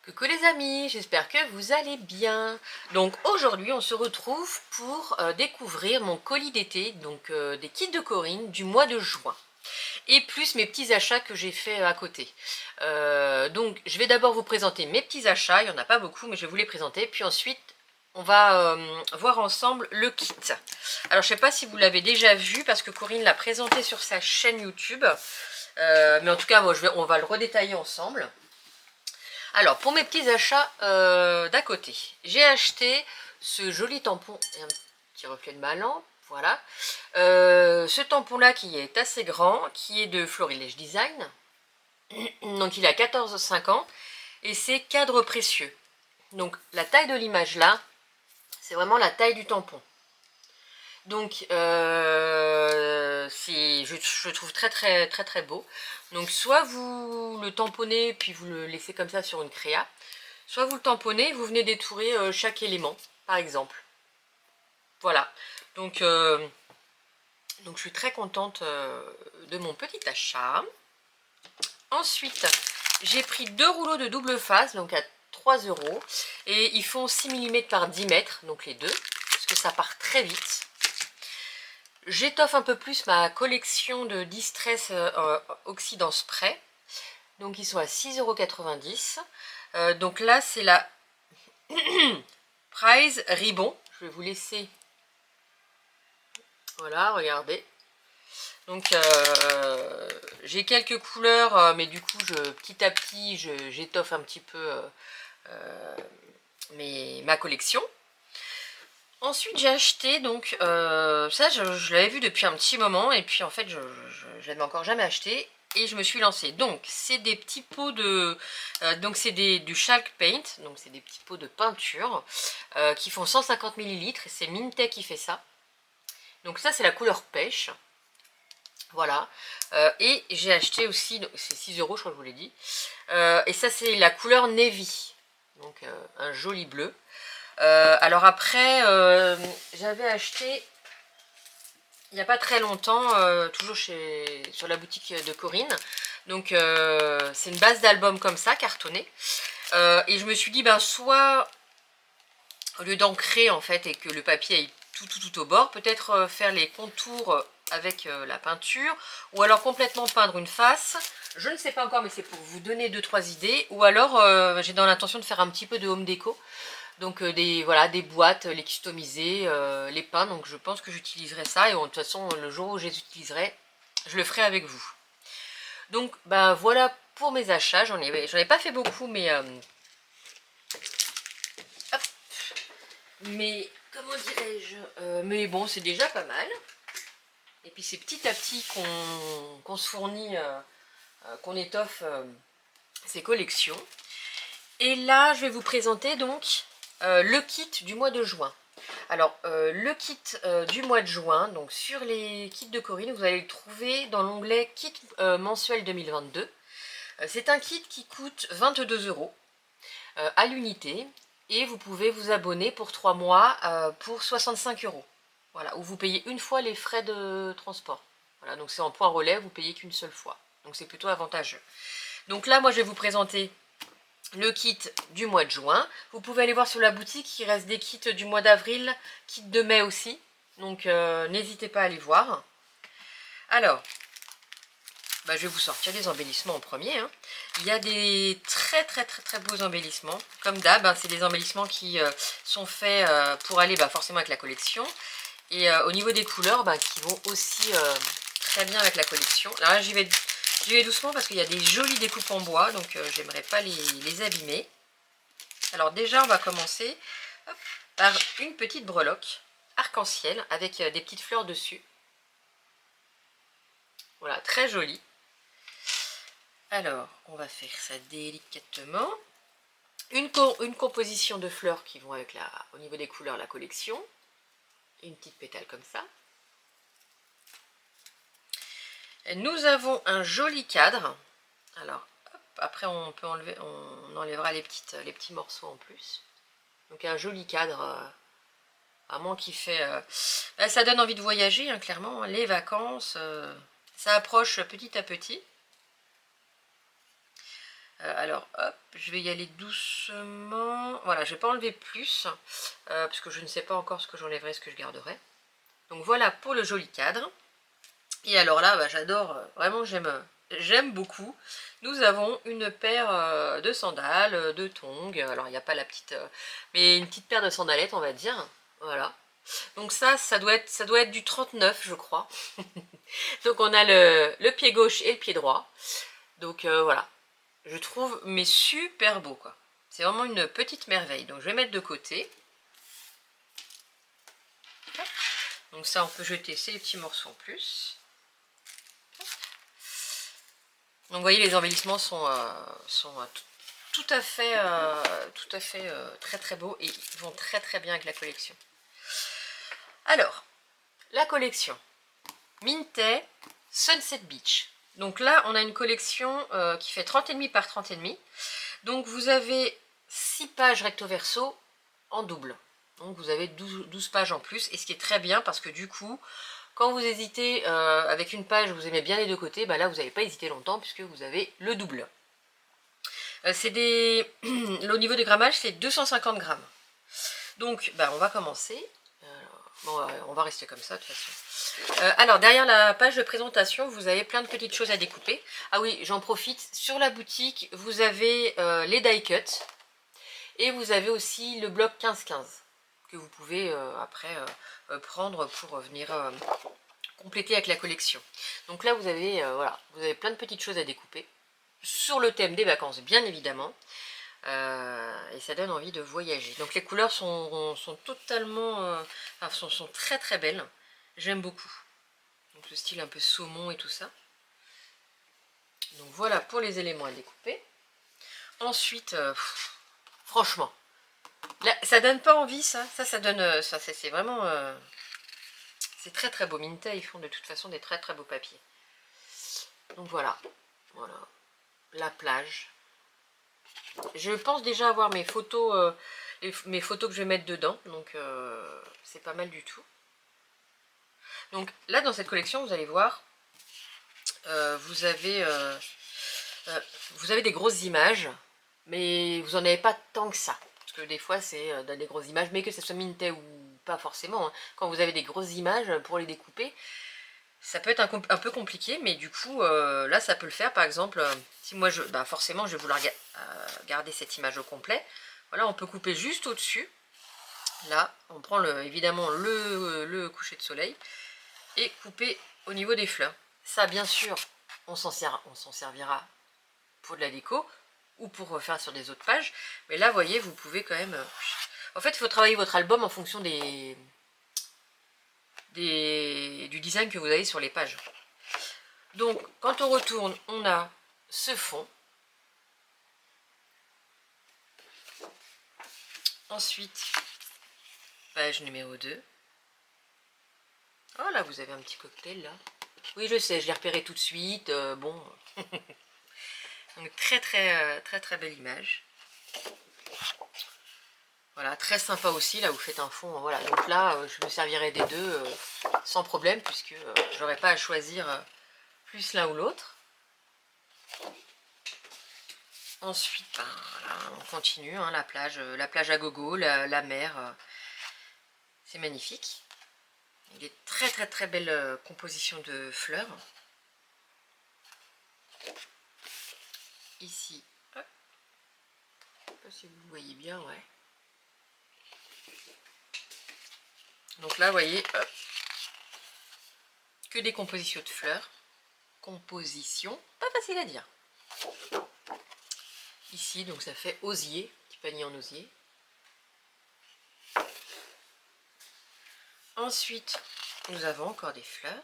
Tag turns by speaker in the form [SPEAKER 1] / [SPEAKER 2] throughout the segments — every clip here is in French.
[SPEAKER 1] Coucou les amis, j'espère que vous allez bien. Donc aujourd'hui on se retrouve pour découvrir mon colis d'été, donc des kits de Corinne du mois de juin. Et plus mes petits achats que j'ai fait à côté. Donc je vais d'abord vous présenter mes petits achats, il n'y en a pas beaucoup mais je vais vous les présenter. Puis ensuite on va voir ensemble le kit. Alors je ne sais pas si vous l'avez déjà vu parce que Corinne l'a présenté sur sa chaîne YouTube. Mais en tout cas on va le redétailler ensemble. Alors, pour mes petits achats d'à côté, j'ai acheté ce joli tampon, et un petit reflet de ma lampe, voilà. Ce tampon-là qui est assez grand, qui est de Florilège Design. Donc, il a 14,50 et c'est cadre précieux. Donc, la taille de l'image là, c'est vraiment la taille du tampon. Donc, je trouve très beau. Donc, soit vous le tamponnez, puis vous le laissez comme ça sur une créa, soit vous le tamponnez, vous venez détourer chaque élément, par exemple. Voilà. Donc je suis très contente de mon petit achat. Ensuite, j'ai pris 2 rouleaux de double face, donc à 3 €. Et ils font 6 mm par 10 mètres, donc les deux, parce que ça part très vite. J'étoffe un peu plus ma collection de Distress Oxydant Spray. Donc ils sont à 6,90 €. Donc là, c'est la Prize Ribbon. Je vais vous laisser. Voilà, regardez. Donc j'ai quelques couleurs, mais du coup, petit à petit, j'étoffe un petit peu ma collection. Ensuite, j'ai acheté, donc, ça, je l'avais vu depuis un petit moment, et puis en fait, je l'avais encore jamais acheté, et je me suis lancée. Donc, c'est des petits pots de... donc, c'est du Chalk Paint, donc c'est des petits pots de peinture, qui font 150 ml, et c'est Mintech qui fait ça. Donc ça, c'est la couleur pêche. Voilà. Et j'ai acheté aussi, c'est 6 €, je crois que je vous l'ai dit. Et ça, c'est la couleur Navy. Donc, un joli bleu. Alors après, j'avais acheté, il n'y a pas très longtemps, toujours sur la boutique de Corinne. Donc, c'est une base d'album comme ça, cartonnée. Et je me suis dit, ben, soit, au lieu d'ancrer, en fait, et que le papier aille tout au bord, peut-être faire les contours avec la peinture, ou alors complètement peindre une face. Je ne sais pas encore, mais c'est pour vous donner 2-3 idées. Ou alors, j'ai dans l'intention de faire un petit peu de home déco. Donc voilà, des boîtes, les customiser, les peindre. Donc je pense que j'utiliserai ça. Et de toute façon, le jour où je les utiliserai, je le ferai avec vous. Donc ben voilà pour mes achats. J'en ai pas fait beaucoup, mais... hop, mais comment dirais-je, mais bon, c'est déjà pas mal. Et puis c'est petit à petit qu'on se fournit, qu'on étoffe ces collections. Et là, je vais vous présenter donc le kit du mois de juin. Alors, le kit du mois de juin, donc sur les kits de Corinne, vous allez le trouver dans l'onglet Kit mensuel 2022. C'est un kit qui coûte 22 € à l'unité. Et vous pouvez vous abonner pour 3 mois pour 65 €. Voilà, où vous payez une fois les frais de transport. Voilà, donc c'est en point relais, vous payez qu'une seule fois. Donc c'est plutôt avantageux. Donc là, moi, je vais vous présenter le kit du mois de juin. Vous pouvez aller voir sur la boutique, il reste des kits du mois d'avril, kit de mai aussi. Donc n'hésitez pas à aller voir. Alors, bah, je vais vous sortir des embellissements en premier. Hein. Il y a des très beaux embellissements. Comme d'hab, hein, c'est des embellissements qui sont faits pour aller forcément avec la collection. Et au niveau des couleurs, qui vont aussi très bien avec la collection. Alors là, j'y vais doucement parce qu'il y a des jolies découpes en bois, donc j'aimerais pas les abîmer. Alors déjà, on va commencer par une petite breloque arc-en-ciel avec des petites fleurs dessus. Voilà, très jolie. Alors, on va faire ça délicatement. Une composition de fleurs qui vont avec au niveau des couleurs, la collection. Une petite pétale comme ça. Nous avons un joli cadre. Alors, hop, après on peut enlever, on enlèvera les petits morceaux en plus. Donc un joli cadre, vraiment qui fait... ça donne envie de voyager, hein, clairement. Les vacances, ça approche petit à petit. Alors hop, je vais y aller doucement. Voilà, je vais pas enlever plus parce que je ne sais pas encore ce que j'enlèverai, ce que je garderai. Donc voilà pour le joli cadre. Et alors là, bah, j'adore, vraiment j'aime beaucoup. Nous avons une paire de sandales, de tongs. Alors il n'y a pas la petite, mais une petite paire de sandalettes, on va dire. Voilà. Donc ça doit être du 39, je crois. Donc on a le pied gauche et le pied droit. Donc voilà, je trouve mais super beau quoi. C'est vraiment une petite merveille. Donc je vais mettre de côté. Donc ça on peut jeter ces petits morceaux en plus. Donc vous voyez les embellissements sont tout à fait très très beaux et ils vont très très bien avec la collection. Alors, la collection Mintay Sunset Beach. Donc là on a une collection qui fait 30,5 par 30,5. Donc vous avez 6 pages recto verso en double. Donc vous avez 12 pages en plus. Et ce qui est très bien parce que du coup, quand vous hésitez avec une page, vous aimez bien les deux côtés, bah là vous n'avez pas hésité longtemps puisque vous avez le double. Au niveau du grammage, c'est 250 grammes. Donc bah, on va commencer. Bon, on va rester comme ça de toute façon. Alors derrière la page de présentation, vous avez plein de petites choses à découper. Ah oui, j'en profite. Sur la boutique, vous avez les die cuts. Et vous avez aussi le bloc 15-15 que vous pouvez après prendre pour venir compléter avec la collection. Donc là vous avez, voilà, vous avez plein de petites choses à découper sur le thème des vacances bien évidemment. Et ça donne envie de voyager. Donc les couleurs sont totalement, enfin, sont très très belles. J'aime beaucoup. Donc le style un peu saumon et tout ça. Donc voilà pour les éléments à découper. Ensuite, franchement, là, ça donne pas envie ça. Ça donne, ça c'est vraiment, c'est très très beau. Mintay ils font de toute façon des très très beaux papiers. Donc voilà, voilà, la plage. Je pense déjà avoir mes photos, mes photos que je vais mettre dedans, donc c'est pas mal du tout. Donc là dans cette collection vous allez voir, vous avez des grosses images, mais vous n'en avez pas tant que ça. Parce que des fois c'est des grosses images, mais que ce soit Mintay ou pas forcément, hein. Quand vous avez des grosses images pour les découper, ça peut être un peu compliqué, mais du coup là ça peut le faire. Par exemple, si moi bah forcément je vais vouloir garder cette image au complet, voilà, on peut couper juste au dessus. Là on prend évidemment le coucher de soleil et couper au niveau des fleurs. Ça bien sûr on s'en servira pour de la déco ou pour refaire sur des autres pages, mais là vous voyez vous pouvez quand même, en fait il faut travailler votre album en fonction du design que vous avez sur les pages. Donc quand on retourne, on a ce fond. Ensuite, page numéro 2. Oh là, vous avez un petit cocktail là. Oui, je sais, je l'ai repéré tout de suite. Bon. Donc très très très très belle image. Voilà, très sympa aussi. Là, vous faites un fond. Voilà, donc là, je me servirai des deux sans problème puisque j'aurais pas à choisir plus l'un ou l'autre. Ensuite, ben, voilà, on continue, hein, la plage à gogo, la mer, c'est magnifique. Il est très très très belle composition de fleurs. Ici, hop, je sais pas si vous voyez bien, ouais. Donc là, vous voyez, hop, que des compositions de fleurs. Composition, pas facile à dire. Ici, donc ça fait osier, petit panier en osier. Ensuite, nous avons encore des fleurs.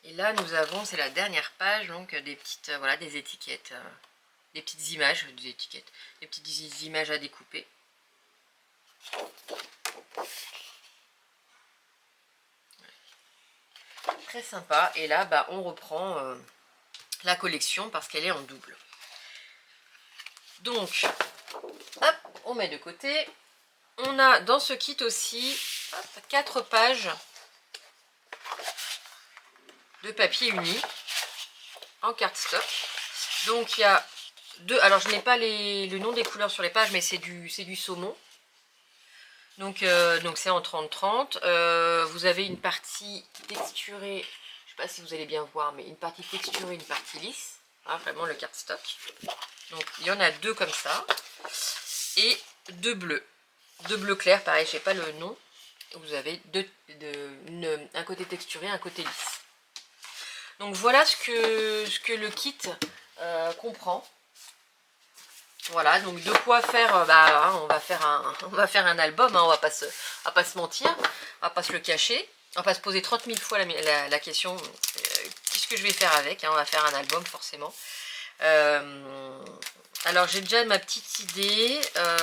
[SPEAKER 1] Et là, nous avons, c'est la dernière page, donc des petites, voilà, des étiquettes, des petites images, des étiquettes, des petites images à découper. Très sympa. Et là, bah, on reprend la collection parce qu'elle est en double. Donc, hop, on met de côté. on a dans ce kit aussi 4 pages de papier uni en cardstock. Donc il y a deux, alors je n'ai pas le nom des couleurs sur les pages, mais c'est du saumon. Donc c'est en 30-30. Vous avez une partie texturée, je ne sais pas si vous allez bien voir, mais une partie texturée, une partie lisse. Hein, vraiment le cardstock. Donc il y en a 2 comme ça. Et 2 bleus. 2 bleus clairs, pareil, je sais pas le nom. Vous avez un côté texturé, un côté lisse. Donc voilà ce que le kit comprend. Voilà, donc de quoi faire, on va faire un album, hein, on va pas se mentir, on va pas se le cacher, on va pas se poser 30 000 fois la question, qu'est-ce que je vais faire avec, hein, on va faire un album forcément. Alors j'ai déjà ma petite idée, parce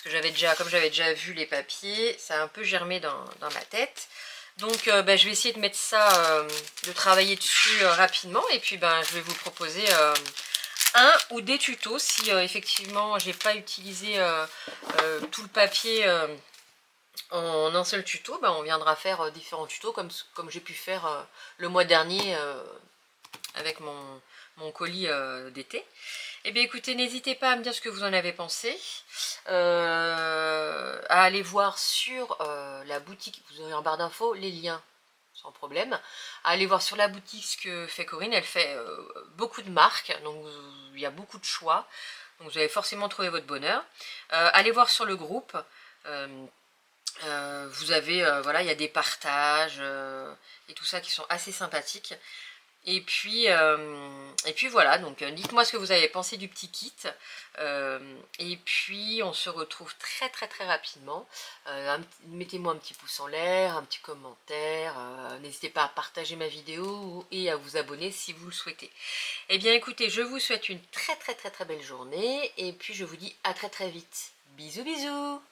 [SPEAKER 1] que comme j'avais déjà vu les papiers, ça a un peu germé dans ma tête. Donc je vais essayer de mettre ça, de travailler dessus rapidement, et puis je vais vous proposer un ou des tutos si effectivement j'ai pas utilisé tout le papier en un seul tuto. On viendra faire différents tutos comme j'ai pu faire le mois dernier avec mon colis d'été. Et bien écoutez, n'hésitez pas à me dire ce que vous en avez pensé, à aller voir sur la boutique, vous aurez en barre d'infos les liens sans problème, à aller voir sur la boutique ce que fait Corinne. Elle fait beaucoup de marques, donc il y a beaucoup de choix, donc vous allez forcément trouver votre bonheur. Allez voir sur le groupe, vous avez, voilà, il y a des partages et tout ça qui sont assez sympathiques. Et puis voilà, donc dites-moi ce que vous avez pensé du petit kit. Et puis on se retrouve très rapidement. Mettez-moi un petit pouce en l'air, un petit commentaire. N'hésitez pas à partager ma vidéo et à vous abonner si vous le souhaitez. Et bien écoutez, je vous souhaite une très belle journée. Et puis je vous dis à très vite. Bisous bisous.